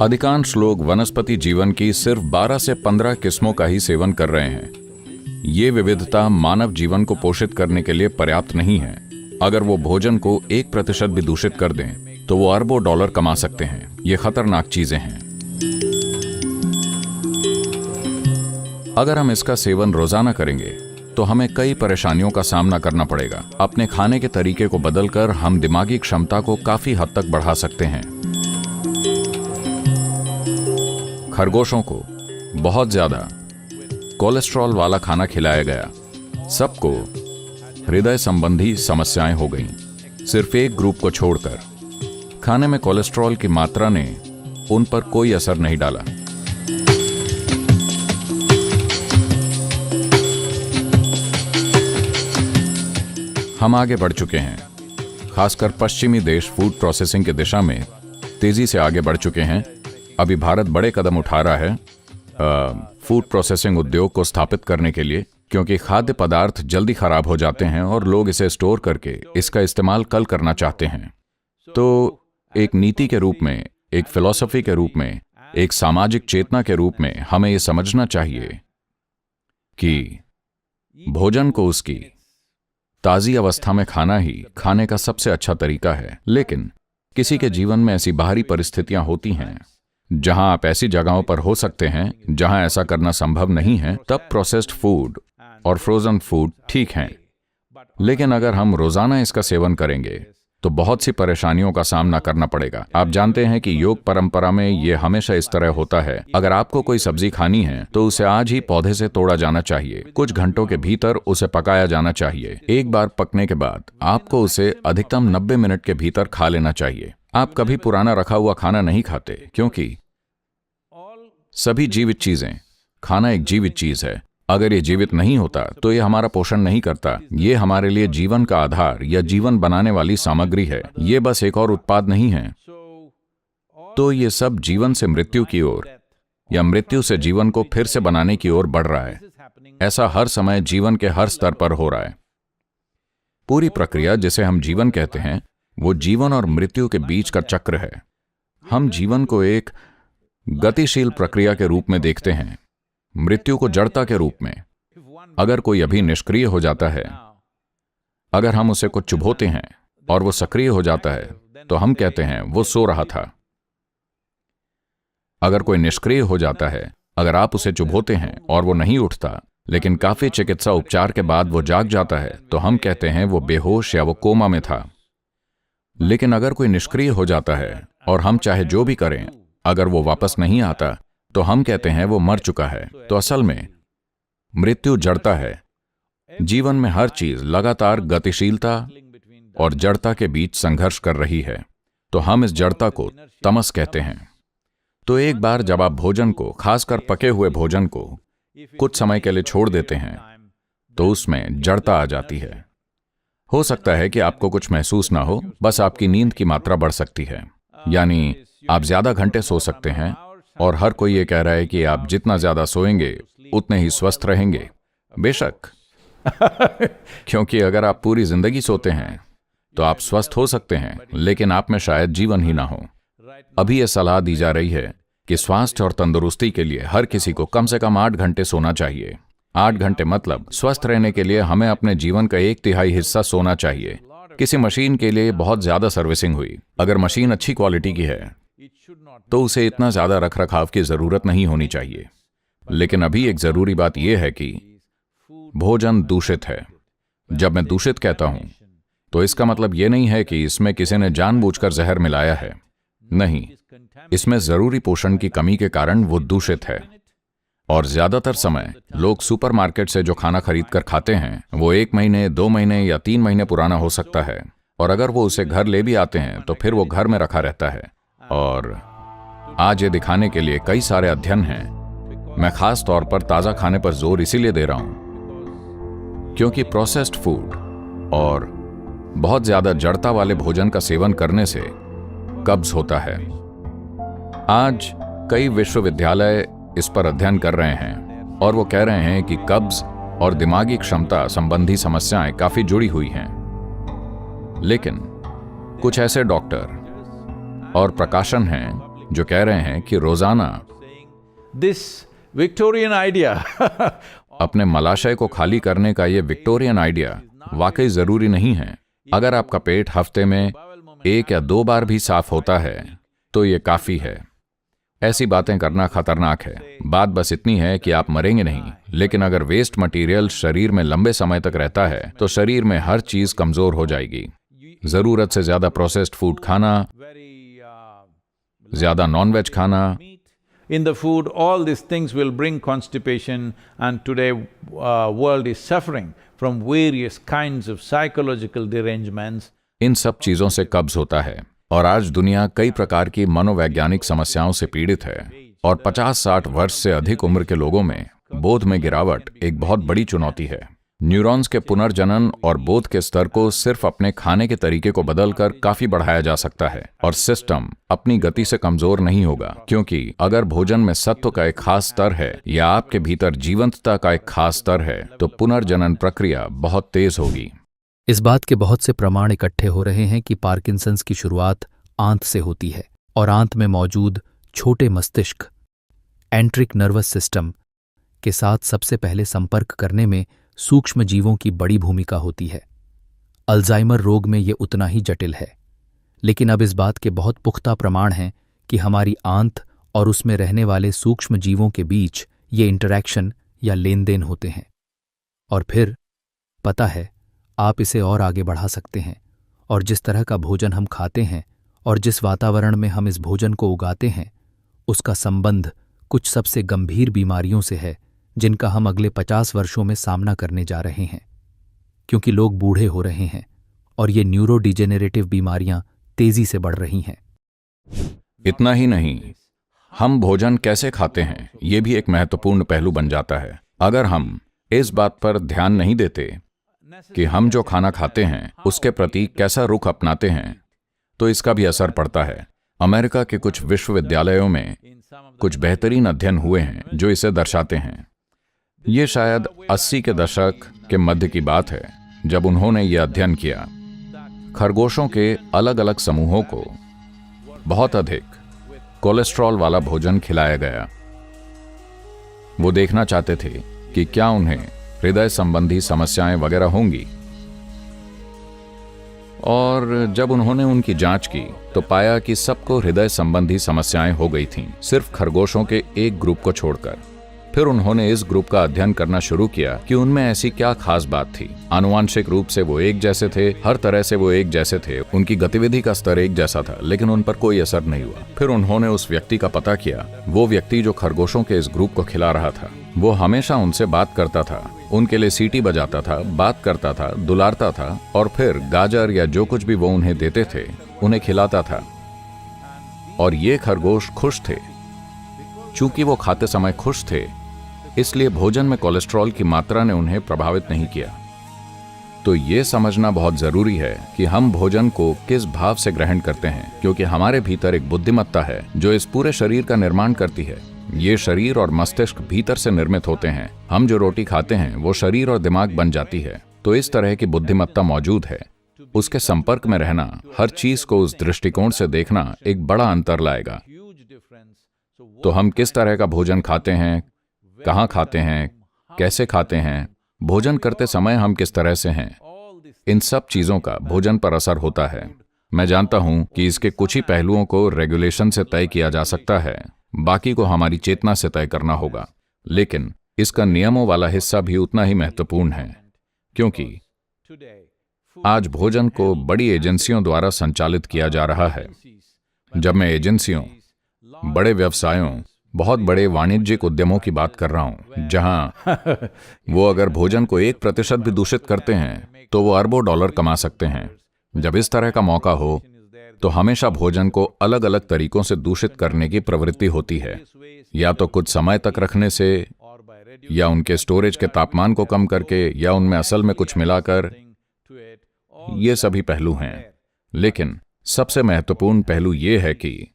अधिकांश लोग वनस्पति जीवन की सिर्फ 12 से 15 किस्मों का ही सेवन कर रहे हैं। ये विविधता मानव जीवन को पोषित करने के लिए पर्याप्त नहीं है। अगर वो भोजन को 1% भी दूषित कर दें तो वो अरबों डॉलर कमा सकते हैं। ये खतरनाक चीजें हैं। अगर हम इसका सेवन रोजाना करेंगे तो हमें कई परेशानियों का सामना करना पड़ेगा। अपने खाने के तरीके को बदलकर हम दिमागी क्षमता को काफी हद तक बढ़ा सकते हैं। खरगोशों को बहुत ज्यादा कोलेस्ट्रॉल वाला खाना खिलाया गया। सबको हृदय संबंधी समस्याएं हो गईं, सिर्फ एक ग्रुप को छोड़कर। खाने में कोलेस्ट्रॉल की मात्रा ने उन पर कोई असर नहीं डाला। हम आगे बढ़ चुके हैं। खासकर पश्चिमी देश फूड प्रोसेसिंग की दिशा में तेजी से आगे बढ़ चुके हैं। अभी भारत बड़े कदम उठा रहा है फूड प्रोसेसिंग उद्योग को स्थापित करने के लिए, क्योंकि खाद्य पदार्थ जल्दी खराब हो जाते हैं और लोग इसे स्टोर करके इसका इस्तेमाल कल करना चाहते हैं। तो एक नीति के रूप में, एक फिलॉसफी के रूप में, एक सामाजिक चेतना के रूप में हमें यह समझना चाहिए कि भोजन को उसकी ताजी अवस्था में खाना ही खाने का सबसे अच्छा तरीका है। लेकिन किसी के जीवन में ऐसी बाहरी परिस्थितियां होती हैं जहां आप ऐसी जगहों पर हो सकते हैं जहां ऐसा करना संभव नहीं है, तब प्रोसेस्ड फूड और फ्रोजन फूड ठीक हैं। लेकिन अगर हम रोजाना इसका सेवन करेंगे तो बहुत सी परेशानियों का सामना करना पड़ेगा। आप जानते हैं कि योग परंपरा में यह हमेशा इस तरह होता है। अगर आपको कोई सब्जी खानी है तो उसे आज ही पौधे से तोड़ा जाना चाहिए। कुछ घंटों के भीतर उसे पकाया जाना चाहिए। एक बार पकने के बाद आपको उसे अधिकतम 90 मिनट के भीतर खा लेना चाहिए। आप कभी पुराना रखा हुआ खाना नहीं खाते, क्योंकि सभी जीवित चीजें, खाना एक जीवित चीज है। अगर ये जीवित नहीं होता तो ये हमारा पोषण नहीं करता। ये हमारे लिए जीवन का आधार या जीवन बनाने वाली सामग्री है। ये बस एक और उत्पाद नहीं है। तो ये सब जीवन से मृत्यु की ओर या मृत्यु से जीवन को फिर से बनाने की ओर बढ़ रहा है। ऐसा हर समय जीवन के हर स्तर पर हो रहा है। पूरी प्रक्रिया जिसे हम जीवन कहते हैं वो जीवन और मृत्यु के बीच का चक्र है। हम जीवन को एक गतिशील प्रक्रिया के रूप में देखते हैं, मृत्यु को जड़ता के रूप में। अगर कोई अभी निष्क्रिय हो जाता है, अगर हम उसे कुछ चुभोते हैं और वो सक्रिय हो जाता है तो हम कहते हैं वो सो रहा था। अगर कोई निष्क्रिय हो जाता है, अगर आप उसे चुभोते हैं और वो नहीं उठता, लेकिन काफी चिकित्सा उपचार के बाद वो जाग जाता है, तो हम कहते हैं वो बेहोश या वो कोमा में था। लेकिन अगर कोई निष्क्रिय हो जाता है और हम चाहे जो भी करें, अगर वो वापस नहीं आता तो हम कहते हैं वो मर चुका है। तो असल में मृत्यु जड़ता है। जीवन में हर चीज लगातार गतिशीलता और जड़ता के बीच संघर्ष कर रही है। तो हम इस जड़ता को तमस कहते हैं। तो एक बार जब आप भोजन को, खासकर पके हुए भोजन को, कुछ समय के लिए छोड़ देते हैं तो उसमें जड़ता आ जाती है। हो सकता है कि आपको कुछ महसूस ना हो, बस आपकी नींद की मात्रा बढ़ सकती है। यानी आप ज्यादा घंटे सो सकते हैं और हर कोई ये कह रहा है कि आप जितना ज्यादा सोएंगे उतने ही स्वस्थ रहेंगे। बेशक क्योंकि अगर आप पूरी जिंदगी सोते हैं तो आप स्वस्थ हो सकते हैं, लेकिन आप में शायद जीवन ही ना हो। अभी यह सलाह दी जा रही है कि स्वास्थ्य और तंदुरुस्ती के लिए हर किसी को कम से कम 8 घंटे सोना चाहिए। 8 घंटे मतलब स्वस्थ रहने के लिए हमें अपने जीवन का 1/3 हिस्सा सोना चाहिए। किसी मशीन के लिए बहुत ज्यादा सर्विसिंग हुई, अगर मशीन अच्छी क्वालिटी की है तो उसे इतना ज्यादा रख रखाव की जरूरत नहीं होनी चाहिए। लेकिन अभी एक जरूरी बात यह है कि भोजन दूषित है। जब मैं दूषित कहता हूं तो इसका मतलब यह नहीं है कि इसमें किसी ने जानबूझकर जहर मिलाया है। नहीं, इसमें जरूरी पोषण की कमी के कारण वो दूषित है। और ज्यादातर समय लोग सुपरमार्केट से जो खाना खरीद कर खाते हैं वो 1 महीने, 2 महीने या 3 महीने पुराना हो सकता है। और अगर वो उसे घर ले भी आते हैं तो फिर वो घर में रखा रहता है। और आज ये दिखाने के लिए कई सारे अध्ययन हैं। मैं खास तौर पर ताजा खाने पर जोर इसीलिए दे रहा हूं क्योंकि प्रोसेस्ड फूड और बहुत ज्यादा जड़ता वाले भोजन का सेवन करने से कब्ज होता है। आज कई विश्वविद्यालय इस पर अध्ययन कर रहे हैं और वो कह रहे हैं कि कब्ज और दिमागी क्षमता संबंधी समस्याएं काफी जुड़ी हुई हैं। लेकिन कुछ ऐसे डॉक्टर और प्रकाशन हैं जो कह रहे हैं कि रोजाना This Victorian idea अपने मलाशय को खाली करने का ये विक्टोरियन आइडिया वाकई जरूरी नहीं है। अगर आपका पेट हफ्ते में 1 या 2 बार भी साफ होता है तो ये काफी है। ऐसी बातें करना खतरनाक है। बात बस इतनी है कि आप मरेंगे नहीं, लेकिन अगर वेस्ट मटेरियल शरीर में लंबे समय तक रहता है तो शरीर में हर चीज कमजोर हो जाएगी। जरूरत से ज्यादा प्रोसेस्ड फूड खाना, ज्यादा नॉनवेज खाना, in the food, all these things will bring constipation, and today world is suffering from various kinds of psychological derangements. इन सब चीजों से कब्ज होता है और आज दुनिया कई प्रकार की मनोवैज्ञानिक समस्याओं से पीड़ित है और 50-60 वर्ष से अधिक उम्र के लोगों में बोध में गिरावट एक बहुत बड़ी चुनौती है। न्यूरॉन्स के पुनर्जनन और बोध के स्तर को सिर्फ अपने खाने के तरीके को बदलकर काफी बढ़ाया जा सकता है और सिस्टम अपनी गति से कमजोर नहीं होगा, क्योंकि अगर भोजन में सत्व का एक खास स्तर है या आपके भीतर जीवंतता का एक खास स्तर है तो पुनर्जनन प्रक्रिया बहुत तेज होगी। इस बात के बहुत से प्रमाण इकट्ठे हो रहे हैं कि पार्किंसंस की शुरुआत आंत से होती है और आंत में मौजूद छोटे मस्तिष्क एंट्रिक नर्वस सिस्टम के साथ सबसे पहले संपर्क करने में सूक्ष्म जीवों की बड़ी भूमिका होती है। अल्जाइमर रोग में ये उतना ही जटिल है, लेकिन अब इस बात के बहुत पुख्ता प्रमाण हैं कि हमारी आंत और उसमें रहने वाले सूक्ष्म जीवों के बीच ये इंटरैक्शन या लेन देन होते हैं। और फिर पता है, आप इसे और आगे बढ़ा सकते हैं और जिस तरह का भोजन हम खाते हैं और जिस वातावरण में हम इस भोजन को उगाते हैं उसका संबंध कुछ सबसे गंभीर बीमारियों से है जिनका हम अगले 50 वर्षों में सामना करने जा रहे हैं, क्योंकि लोग बूढ़े हो रहे हैं और ये न्यूरो डिजेनरेटिव बीमारियां तेजी से बढ़ रही हैं। इतना ही नहीं, हम भोजन कैसे खाते हैं ये भी एक महत्वपूर्ण पहलू बन जाता है। अगर हम इस बात पर ध्यान नहीं देते कि हम जो खाना खाते हैं उसके प्रति कैसा रुख अपनाते हैं तो इसका भी असर पड़ता है। अमेरिका के कुछ विश्वविद्यालयों में कुछ बेहतरीन अध्ययन हुए हैं जो इसे दर्शाते हैं। ये शायद 80 के दशक के मध्य की बात है जब उन्होंने ये अध्ययन किया। खरगोशों के अलग अलग समूहों को बहुत अधिक कोलेस्ट्रॉल वाला भोजन खिलाया गया। वो देखना चाहते थे कि क्या उन्हें हृदय संबंधी समस्याएं वगैरह होंगी, और जब उन्होंने उनकी जांच की तो पाया कि सबको हृदय संबंधी समस्याएं हो गई थीं, सिर्फ खरगोशों के एक ग्रुप को छोड़कर। फिर उन्होंने इस ग्रुप का अध्ययन करना शुरू किया कि उनमें ऐसी क्या खास बात थी। आनुवांशिक रूप से वो एक जैसे थे, हर तरह से वो एक जैसे थे, उनकी गतिविधि का स्तर एक जैसा था, लेकिन उन पर कोई असर नहीं हुआ। फिर उन्होंने उस व्यक्ति का पता किया। वो व्यक्ति जो खरगोशों के इस ग्रुप को खिला रहा था, वो हमेशा उनसे बात करता था, उनके लिए सीटी बजाता था, बात करता था, दुलारता था और फिर गाजर या जो कुछ भी वो उन्हें देते थे उन्हें खिलाता था। और ये खरगोश खुश थे। चूंकि वो खाते समय खुश थे, इसलिए भोजन में कोलेस्ट्रॉल की मात्रा ने उन्हें प्रभावित नहीं किया। तो ये समझना बहुत जरूरी है कि हम भोजन को किस भाव से ग्रहण करते हैं, क्योंकि हमारे भीतर एक बुद्धिमत्ता है जो इस पूरे शरीर का निर्माण करती है। ये शरीर और मस्तिष्क भीतर से निर्मित होते हैं। हम जो रोटी खाते हैं वो शरीर और दिमाग बन जाती है। तो इस तरह की बुद्धिमत्ता मौजूद है। उसके संपर्क में रहना, हर चीज को उस दृष्टिकोण से देखना एक बड़ा अंतर लाएगा। तो हम किस तरह का भोजन खाते हैं, कहाँ खाते हैं, कैसे खाते हैं, भोजन करते समय हम किस तरह से हैं, इन सब चीजों का भोजन पर असर होता है। मैं जानता हूं कि इसके कुछ ही पहलुओं को रेगुलेशन से तय किया जा सकता है, बाकी को हमारी चेतना से तय करना होगा। लेकिन इसका नियमों वाला हिस्सा भी उतना ही महत्वपूर्ण है, क्योंकि आज भोजन को बड़ी एजेंसियों द्वारा संचालित किया जा रहा है। जब मैं एजेंसियों, बड़े व्यवसायों, बहुत बड़े वाणिज्यिक उद्यमों की बात कर रहा हूं, जहां वो अगर भोजन को 1% भी दूषित करते हैं तो वो अरबों डॉलर कमा सकते हैं। जब इस तरह का मौका हो तो हमेशा भोजन को अलग अलग तरीकों से दूषित करने की प्रवृत्ति होती है, या तो कुछ समय तक रखने से, या उनके स्टोरेज के तापमान को कम करके, या उनमें असल में कुछ मिलाकर। ये सभी पहलू हैं, लेकिन सबसे महत्वपूर्ण पहलू ये है कि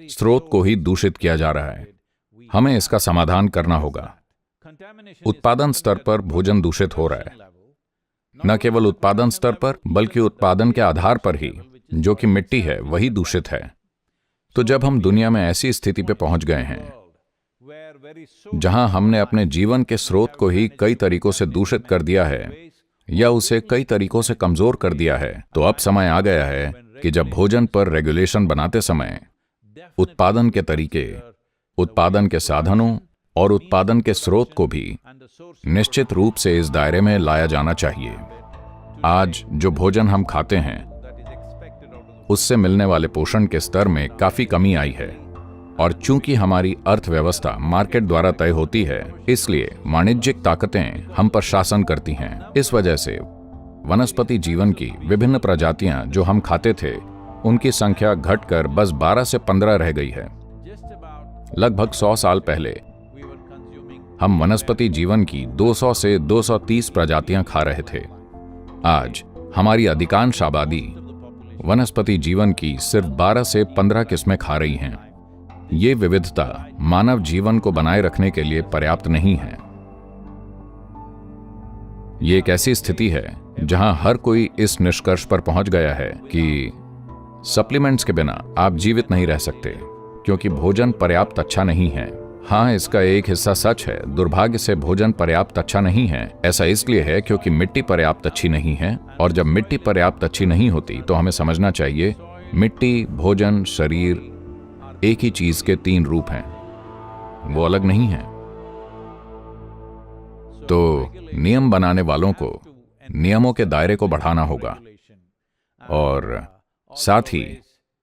स्रोत को ही दूषित किया जा रहा है। हमें इसका समाधान करना होगा। उत्पादन स्तर पर भोजन दूषित हो रहा है, न केवल उत्पादन स्तर पर बल्कि उत्पादन के आधार पर ही, जो कि मिट्टी है, वही दूषित है। तो जब हम दुनिया में ऐसी स्थिति पे पहुंच गए हैं जहां हमने अपने जीवन के स्रोत को ही कई तरीकों से दूषित कर दिया है या उसे कई तरीकों से कमजोर कर दिया है, तो अब समय आ गया है कि जब भोजन पर रेगुलेशन बनाते समय उत्पादन के तरीके, उत्पादन के साधनों और उत्पादन के स्रोत को भी निश्चित रूप से इस दायरे में लाया जाना चाहिए। आज जो भोजन हम खाते हैं उससे मिलने वाले पोषण के स्तर में काफी कमी आई है, और चूंकि हमारी अर्थव्यवस्था मार्केट द्वारा तय होती है, इसलिए वाणिज्यिक ताकतें हम पर शासन करती हैं। इस वजह से वनस्पति जीवन की विभिन्न प्रजातियां जो हम खाते थे उनकी संख्या घटकर बस 12 से 15 रह गई है। लगभग 100 साल पहले हम वनस्पति जीवन की 200 से 230 प्रजातियां खा रहे थे। आज हमारी अधिकांश आबादी वनस्पति जीवन की सिर्फ 12 से 15 किस्में खा रही हैं। ये विविधता मानव जीवन को बनाए रखने के लिए पर्याप्त नहीं है। ये एक ऐसी स्थिति है जहां हर कोई इस निष्कर्ष पर पहुंच गया है कि सप्लीमेंट्स के बिना आप जीवित नहीं रह सकते, क्योंकि भोजन पर्याप्त अच्छा नहीं है। हाँ, इसका एक हिस्सा सच है। दुर्भाग्य से भोजन पर्याप्त अच्छा नहीं है। ऐसा इसलिए है क्योंकि मिट्टी पर्याप्त अच्छी नहीं है, और जब मिट्टी पर्याप्त अच्छी नहीं होती तो हमें समझना चाहिए मिट्टी, भोजन, शरीर एक ही चीज के 3 रूप हैं, वो अलग नहीं हैं। तो नियम बनाने वालों को नियमों के दायरे को बढ़ाना होगा और साथ ही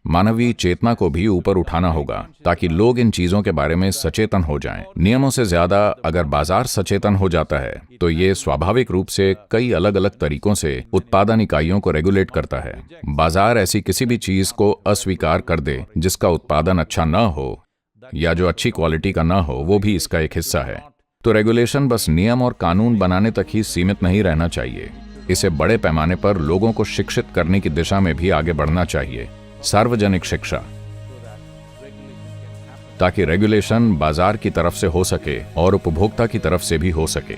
मानवीय चेतना को भी ऊपर उठाना होगा ताकि लोग इन चीजों के बारे में सचेतन हो जाएं। नियमों से ज्यादा अगर बाजार सचेतन हो जाता है तो ये स्वाभाविक रूप से कई अलग अलग तरीकों से उत्पादन इकाइयों को रेगुलेट करता है। बाजार ऐसी किसी भी चीज को अस्वीकार कर दे जिसका उत्पादन अच्छा न हो या जो अच्छी क्वालिटी का न हो, वो भी इसका एक हिस्सा है। तो रेगुलेशन बस नियम और कानून बनाने तक ही सीमित नहीं रहना चाहिए। इसे बड़े पैमाने पर लोगों को शिक्षित करने की दिशा में भी आगे बढ़ना चाहिए, सार्वजनिक शिक्षा, ताकि रेगुलेशन बाजार की तरफ से हो सके और उपभोक्ता की तरफ से भी हो सके।